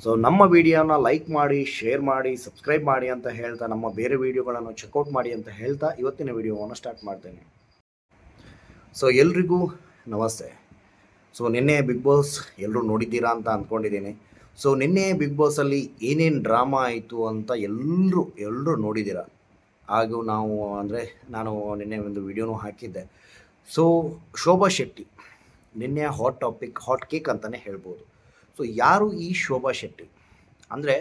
So ನಮ್ಮ ವಿಡಿಯೋನ like ಮಾಡಿ, ಶೇರ್ ಮಾಡಿ, ಸಬ್ಸ್ಕ್ರೈಬ್ ಮಾಡಿ ಅಂತ ಹೇಳ್ತಾ, ನಮ್ಮ ಬೇರೆ ವಿಡಿಯೋಗಳನ್ನು ಚೆಕ್ಔಟ್ ಮಾಡಿ ಅಂತ ಹೇಳ್ತಾ ಇವತ್ತಿನ ವಿಡಿಯೋವನ್ನು ಸ್ಟಾರ್ಟ್ ಮಾಡ್ತೇನೆ. ಸೊ ಎಲ್ರಿಗೂ ನಮಸ್ತೆ. ಸೊ ನಿನ್ನೆ ಬಿಗ್ ಬಾಸ್ ಎಲ್ಲರೂ ನೋಡಿದ್ದೀರಾ ಅಂತ ಅಂದ್ಕೊಂಡಿದ್ದೀನಿ. ಸೊ ನಿನ್ನೆ ಬಿಗ್ ಬಾಸಲ್ಲಿ ಏನೇನು ಡ್ರಾಮಾ ಆಯಿತು ಅಂತ ಎಲ್ಲರೂ ನೋಡಿದ್ದೀರಾ. ಹಾಗೂ ನಾನು ನಿನ್ನೆ ಒಂದು ವಿಡಿಯೋನೂ ಹಾಕಿದ್ದೆ. ಸೊ ಶೋಭಾ ಶೆಟ್ಟಿ ನಿನ್ನೆ ಹಾಟ್ ಟಾಪಿಕ್, ಹಾಟ್ ಕೇಕ್ ಅಂತಲೇ ಹೇಳ್ಬೋದು. ಸೊ ಯಾರು ಈ ಶೋಭಾ ಶೆಟ್ಟಿ ಅಂದರೆ,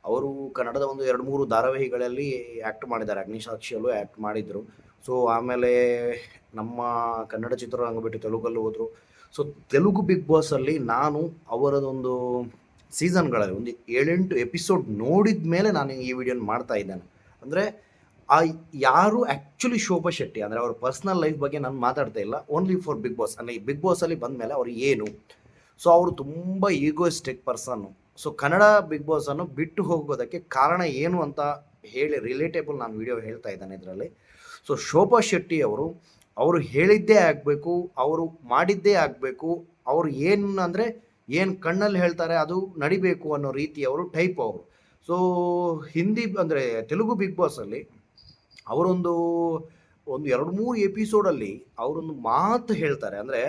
ಅವರು ಕನ್ನಡದ ಒಂದು 2-3 ಧಾರಾವಾಹಿಗಳಲ್ಲಿ ಆ್ಯಕ್ಟ್ ಮಾಡಿದ್ದಾರೆ. ಅಗ್ನಿಸಾಕ್ಷಿಯಲ್ಲೂ ಆ್ಯಕ್ಟ್ ಮಾಡಿದರು. ಸೊ ಆಮೇಲೆ ನಮ್ಮ ಕನ್ನಡ ಚಿತ್ರರಂಗ ಬಿಟ್ಟು ತೆಲುಗಲ್ಲೂ ಹೋದರು. ಸೊ ತೆಲುಗು ಬಿಗ್ ಬಾಸಲ್ಲಿ ನಾನು ಅವರದೊಂದು ಸೀಸನ್ಗಳಲ್ಲಿ ಒಂದು 7-8 ಎಪಿಸೋಡ್ ನೋಡಿದ ಮೇಲೆ ನಾನು ಈ ವಿಡಿಯೋನ ಮಾಡ್ತಾ ಇದ್ದೇನೆ. ಅಂದರೆ ಯಾರು ಆ್ಯಕ್ಚುಲಿ ಶೋಭಾ ಶೆಟ್ಟಿ ಅಂದರೆ ಅವ್ರ ಪರ್ಸ್ನಲ್ ಲೈಫ್ ಬಗ್ಗೆ ನಾನು ಮಾತಾಡ್ತಾ ಇಲ್ಲ, ಓನ್ಲಿ ಫಾರ್ ಬಿಗ್ ಬಾಸ್. ಅಂದರೆ ಈ ಬಿಗ್ ಬಾಸಲ್ಲಿ ಬಂದ ಮೇಲೆ ಅವರು ಏನು, ಸೊ ಅವರು ತುಂಬ ಈಗೋಯಿಸ್ಟಿಕ್ ಪರ್ಸನ್ನು. ಸೊ ಕನ್ನಡ ಬಿಗ್ ಬಾಸನ್ನು ಬಿಟ್ಟು ಹೋಗೋದಕ್ಕೆ ಕಾರಣ ಏನು ಅಂತ ಹೇಳಿ ರಿಲೇಟೇಬಲ್ ನಾನು ವಿಡಿಯೋ ಹೇಳ್ತಾ ಇದ್ದೇನೆ ಇದರಲ್ಲಿ. ಸೊ ಶೋಭಾ ಶೆಟ್ಟಿ ಅವರು ಹೇಳಿದ್ದೇ ಆಗಬೇಕು, ಅವರು ಮಾಡಿದ್ದೇ ಆಗಬೇಕು, ಅವರು ಏನು ಕಣ್ಣಲ್ಲಿ ಹೇಳ್ತಾರೆ ಅದು ನಡಿಬೇಕು ಅನ್ನೋ ರೀತಿ ಅವರು ಟೈಪ್ ಅವರು. ಸೊ ಹಿಂದಿ ಅಂದರೆ ತೆಲುಗು ಬಿಗ್ ಬಾಸಲ್ಲಿ ಅವರೊಂದು 2-3 ಎಪಿಸೋಡಲ್ಲಿ ಅವರೊಂದು ಮಾತು ಹೇಳ್ತಾರೆ. ಅಂದರೆ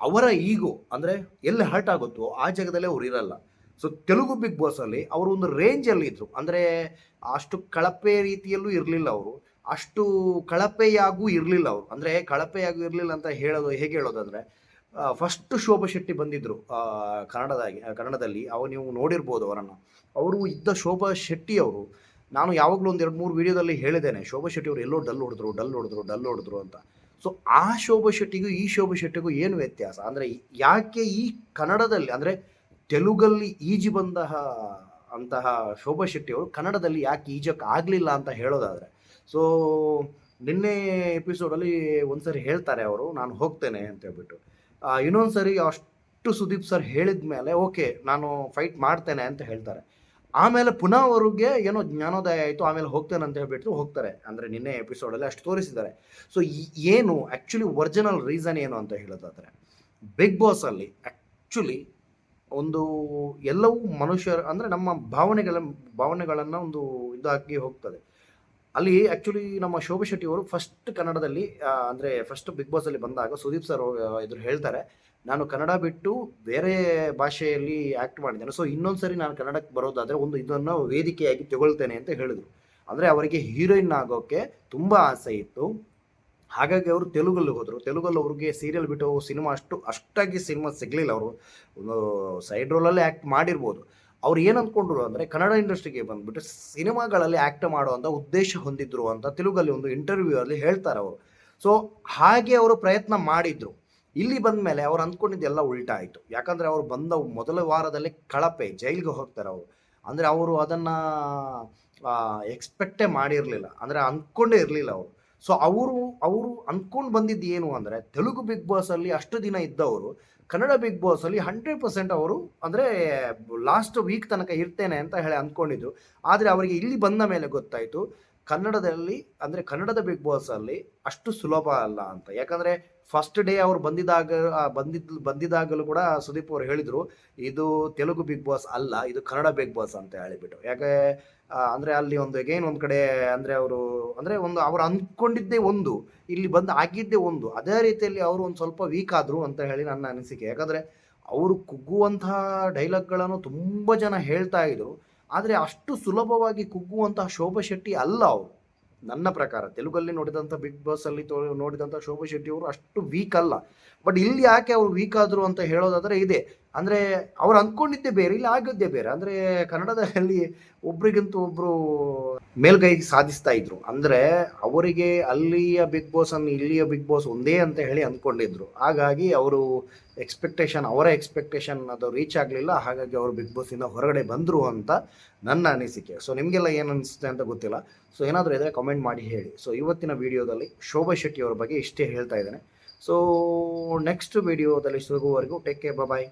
ಅವರ ಈಗೋ ಅಂದರೆ ಎಲ್ಲಿ ಹರ್ಟ್ ಆಗುತ್ತೋ ಆ ಜಾಗದಲ್ಲೇ ಅವ್ರು ಇರಲ್ಲ. ಸೊ ತೆಲುಗು ಬಿಗ್ ಬಾಸಲ್ಲಿ ಅವರು ಒಂದು ರೇಂಜಲ್ಲಿ ಇದ್ದರು. ಅಂದರೆ ಅಷ್ಟು ಕಳಪೆ ರೀತಿಯಲ್ಲೂ ಇರಲಿಲ್ಲ ಅವರು, ಅಷ್ಟು ಕಳಪೆಯಾಗೂ ಇರಲಿಲ್ಲ ಅವರು. ಅಂದರೆ ಕಳಪೆಯಾಗೂ ಇರಲಿಲ್ಲ ಅಂತ ಹೇಗೆ ಹೇಳೋದಂದರೆ, ಫಸ್ಟ್ ಶೋಭಾ ಶೆಟ್ಟಿ ಬಂದಿದ್ದರು ಕನ್ನಡದಲ್ಲಿ. ನೀವು ನೋಡಿರ್ಬೋದು ಅವರನ್ನು. ಅವರು ಇದ್ದ ಶೋಭಾ ಶೆಟ್ಟಿ ಅವರು, ನಾನು ಯಾವಾಗಲೂ ಒಂದು 2-3 ವಿಡಿಯೋದಲ್ಲಿ ಹೇಳಿದ್ದೇನೆ, ಶೋಭಾ ಶೆಟ್ಟಿ ಅವರು ಎಲ್ಲೋ ಡಲ್ ಹೊಡೆದ್ರು ಅಂತ. ಸೊ ಆ ಶೋಭಾ ಶೆಟ್ಟಿಗೂ ಈ ಶೋಭಾ ಶೆಟ್ಟಿಗೂ ಏನು ವ್ಯತ್ಯಾಸ ಅಂದರೆ, ಯಾಕೆ ಈ ಕನ್ನಡದಲ್ಲಿ ಅಂದರೆ ತೆಲುಗಲ್ಲಿ ಈಜಿ ಅಂತಹ ಶೋಭಾ ಶೆಟ್ಟಿಯವರು ಕನ್ನಡದಲ್ಲಿ ಯಾಕೆ ಈಜಕ್ಕೆ ಆಗಲಿಲ್ಲ ಅಂತ ಹೇಳೋದಾದರೆ, ಸೊ ನಿನ್ನೆ ಎಪಿಸೋಡಲ್ಲಿ ಒಂದು ಸರಿ ಹೇಳ್ತಾರೆ ಅವರು, ನಾನು ಹೋಗ್ತೇನೆ ಅಂತ ಹೇಳ್ಬಿಟ್ಟು. ಇನ್ನೊಂದು ಸರಿ ಅಷ್ಟು ಸುದೀಪ್ ಸರ್ ಹೇಳಿದ ಮೇಲೆ ಓಕೆ ನಾನು ಫೈಟ್ ಮಾಡ್ತೇನೆ ಅಂತ ಹೇಳ್ತಾರೆ. ಆಮೇಲೆ ಪುನಃ ಅವ್ರಿಗೆ ಏನೋ ಜ್ಞಾನೋದಯ ಆಯಿತು, ಆಮೇಲೆ ಹೋಗ್ತೇನೆ ಅಂತ ಹೇಳ್ಬಿಟ್ಟು ಹೋಗ್ತಾರೆ. ಅಂದರೆ ನಿನ್ನೆ ಎಪಿಸೋಡಲ್ಲಿ ಅಷ್ಟು ತೋರಿಸಿದ್ದಾರೆ. ಸೊ ಏನು ಆ್ಯಕ್ಚುಲಿ ಒರಿಜಿನಲ್ ರೀಸನ್ ಏನು ಅಂತ ಹೇಳೋದಾದರೆ, ಬಿಗ್ ಬಾಸಲ್ಲಿ ಆ್ಯಕ್ಚುಲಿ ಒಂದು ಎಲ್ಲವೂ ಮನುಷ್ಯರು ಅಂದರೆ ನಮ್ಮ ಭಾವನೆಗಳನ್ನು ಒಂದು ಇದಾಗಿ ಹೋಗ್ತದೆ. ಅಲ್ಲಿ ಆ್ಯಕ್ಚುಲಿ ನಮ್ಮ ಶೋಭಾ ಶೆಟ್ಟಿ ಅವರು ಫಸ್ಟ್ ಕನ್ನಡದಲ್ಲಿ ಅಂದರೆ ಫಸ್ಟ್ ಬಿಗ್ ಬಾಸಲ್ಲಿ ಬಂದಾಗ ಸುದೀಪ್ ಸರ್ ಎದುರು ಹೇಳ್ತಾರೆ, ನಾನು ಕನ್ನಡ ಬಿಟ್ಟು ಬೇರೆ ಭಾಷೆಯಲ್ಲಿ ಆ್ಯಕ್ಟ್ ಮಾಡಿದ್ದೇನೆ. ಸೊ ಇನ್ನೊಂದು ಸರಿ ನಾನು ಕನ್ನಡಕ್ಕೆ ಬರೋದಾದರೆ ಇದನ್ನು ವೇದಿಕೆಯಾಗಿ ತಗೊಳ್ತೇನೆ ಅಂತ ಹೇಳಿದರು. ಅಂದರೆ ಅವರಿಗೆ ಹೀರೋಯಿನ್ ಆಗೋಕ್ಕೆ ತುಂಬ ಆಸೆ ಇತ್ತು. ಹಾಗಾಗಿ ಅವರು ತೆಲುಗಲ್ಲಿ ಹೋದರು. ತೆಲುಗಲ್ಲಿ ಅವ್ರಿಗೆ ಸೀರಿಯಲ್ ಬಿಟ್ಟು ಸಿನಿಮಾ ಅಷ್ಟಾಗಿ ಸಿನಿಮಾ ಸಿಗಲಿಲ್ಲ. ಅವರು ಒಂದು ಸೈಡ್ ರೋಲಲ್ಲೇ ಆ್ಯಕ್ಟ್ ಮಾಡಿರ್ಬೋದು. ಅವ್ರು ಏನು ಅಂದ್ಕೊಂಡ್ರು ಅಂದರೆ, ಕನ್ನಡ ಇಂಡಸ್ಟ್ರಿಗೆ ಬಂದುಬಿಟ್ಟು ಸಿನಿಮಾಗಳಲ್ಲಿ ಆ್ಯಕ್ಟ್ ಮಾಡುವಂಥ ಉದ್ದೇಶ ಹೊಂದಿದ್ರು ಅಂತ ತೆಲುಗಲ್ಲಿ ಒಂದು ಇಂಟರ್ವ್ಯೂ ಅಲ್ಲಿ ಹೇಳ್ತಾರೆ ಅವರು. ಸೊ ಹಾಗೆ ಅವರು ಪ್ರಯತ್ನ ಮಾಡಿದರು. ಇಲ್ಲಿ ಬಂದ ಮೇಲೆ ಅವ್ರು ಅಂದ್ಕೊಂಡಿದ್ದೆಲ್ಲ ಉಲ್ಟಾ ಆಯಿತು. ಯಾಕಂದರೆ ಅವರು ಬಂದ ಮೊದಲ ವಾರದಲ್ಲಿ ಕಳಪೆ ಜೈಲಿಗೆ ಹೋಗ್ತಾರೆ ಅವರು. ಅಂದರೆ ಅವರು ಅದನ್ನು ಎಕ್ಸ್ಪೆಕ್ಟೇ ಮಾಡಿರಲಿಲ್ಲ, ಅಂದರೆ ಅಂದ್ಕೊಂಡೇ ಇರಲಿಲ್ಲ ಅವರು. ಸೊ ಅವರು ಅಂದ್ಕೊಂಡು ಬಂದಿದ್ದು ಏನು ಅಂದರೆ, ತೆಲುಗು ಬಿಗ್ ಬಾಸಲ್ಲಿ ಅಷ್ಟು ದಿನ ಇದ್ದವರು ಕನ್ನಡ ಬಿಗ್ ಬಾಸಲ್ಲಿ 100% ಅವರು ಅಂದರೆ ಲಾಸ್ಟ್ ವೀಕ್ ತನಕ ಇರ್ತೇನೆ ಅಂತ ಹೇಳಿ ಅಂದ್ಕೊಂಡಿದ್ರು. ಆದರೆ ಅವರಿಗೆ ಇಲ್ಲಿ ಬಂದ ಮೇಲೆ ಗೊತ್ತಾಯಿತು ಕನ್ನಡದಲ್ಲಿ ಅಂದರೆ ಕನ್ನಡದ ಬಿಗ್ ಬಾಸಲ್ಲಿ ಅಷ್ಟು ಸುಲಭ ಅಲ್ಲ ಅಂತ. ಯಾಕಂದರೆ ಫಸ್ಟ್ ಡೇ ಅವ್ರು ಬಂದಿದ್ದಾಗಲೂ ಕೂಡ ಸುದೀಪ್ ಅವರು ಹೇಳಿದರು, ಇದು ತೆಲುಗು ಬಿಗ್ ಬಾಸ್ ಅಲ್ಲ, ಇದು ಕನ್ನಡ ಬಿಗ್ ಬಾಸ್ ಅಂತ ಹೇಳಿಬಿಟ್ಟು. ಯಾಕೆ ಅಂದರೆ ಅಲ್ಲಿ ಒಂದು ಕಡೆ ಅಂದರೆ ಅವ್ರು ಅಂದ್ಕೊಂಡಿದ್ದೇ ಒಂದು, ಇಲ್ಲಿ ಬಂದು ಆಗಿದ್ದೇ ಒಂದು. ಅದೇ ರೀತಿಯಲ್ಲಿ ಅವರು ಒಂದು ಸ್ವಲ್ಪ ವೀಕ್ ಆದರು ಅಂತ ಹೇಳಿ ನನ್ನ ಅನಿಸಿಕೆ. ಯಾಕಂದರೆ ಅವರು ಕುಗ್ಗುವಂತಹ ಡೈಲಾಗ್ಗಳನ್ನು ತುಂಬ ಜನ ಹೇಳ್ತಾ ಇದ್ರು. ಆದರೆ ಅಷ್ಟು ಸುಲಭವಾಗಿ ಕುಗ್ಗುವಂತಹ ಶೋಭಾ ಶೆಟ್ಟಿ ಅಲ್ಲ ಅವರು. ನನ್ನ ಪ್ರಕಾರ ತೆಲುಗಲ್ಲಿ ನೋಡಿದಂಥ ಬಿಗ್ ಬಾಸಲ್ಲಿ ನೋಡಿದಂಥ ಶೋಭಾ ಶೆಟ್ಟಿ ಅವರು ಅಷ್ಟು ವೀಕ್ ಅಲ್ಲ. ಬಟ್ ಇಲ್ಲಿ ಯಾಕೆ ಅವರು ವೀಕ್ ಆದರು ಅಂತ ಹೇಳೋದಾದರೆ ಇದೆ. ಅಂದರೆ ಅವ್ರು ಅಂದ್ಕೊಂಡಿದ್ದೇ ಬೇರೆ, ಇಲ್ಲಿ ಆಗಿದ್ದೇ ಬೇರೆ. ಅಂದರೆ ಕನ್ನಡದಲ್ಲಿ ಒಬ್ರಿಗಿಂತ ಒಬ್ಬರು ಮೇಲ್ಗೈ ಸಾಧಿಸ್ತಾ ಇದ್ರು. ಅಂದರೆ ಅವರಿಗೆ ಅಲ್ಲಿಯ ಬಿಗ್ ಬಾಸ್ ಇಲ್ಲಿಯ ಬಿಗ್ ಬಾಸ್ ಒಂದೇ ಅಂತ ಹೇಳಿ ಅಂದ್ಕೊಂಡಿದ್ರು. ಹಾಗಾಗಿ ಅವರ ಎಕ್ಸ್ಪೆಕ್ಟೇಷನ್ ಅದು ರೀಚ್ ಆಗಲಿಲ್ಲ. ಹಾಗಾಗಿ ಅವರು ಬಿಗ್ ಬಾಸಿಂದ ಹೊರಗಡೆ ಬಂದರು ಅಂತ ನನ್ನ ಅನಿಸಿಕೆ. ಸೊ ನಿಮಗೆಲ್ಲ ಏನು ಅನಿಸುತ್ತೆ ಅಂತ ಗೊತ್ತಿಲ್ಲ. ಸೊ ಏನಾದರೂ ಇದ್ದರೆ ಕಮೆಂಟ್ ಮಾಡಿ ಹೇಳಿ. ಸೊ ಇವತ್ತಿನ ವಿಡಿಯೋದಲ್ಲಿ ಶೋಭಾ ಶೆಟ್ಟಿ ಅವರ ಬಗ್ಗೆ ಇಷ್ಟೇ ಹೇಳ್ತಾ ಇದ್ದೇನೆ. ಸೊ ನೆಕ್ಸ್ಟ್ ವಿಡಿಯೋದಲ್ಲಿ ಸಿಗುವವರೆಗೂ ಟೇಕ್ ಕೇರ್, ಬಾಯ್.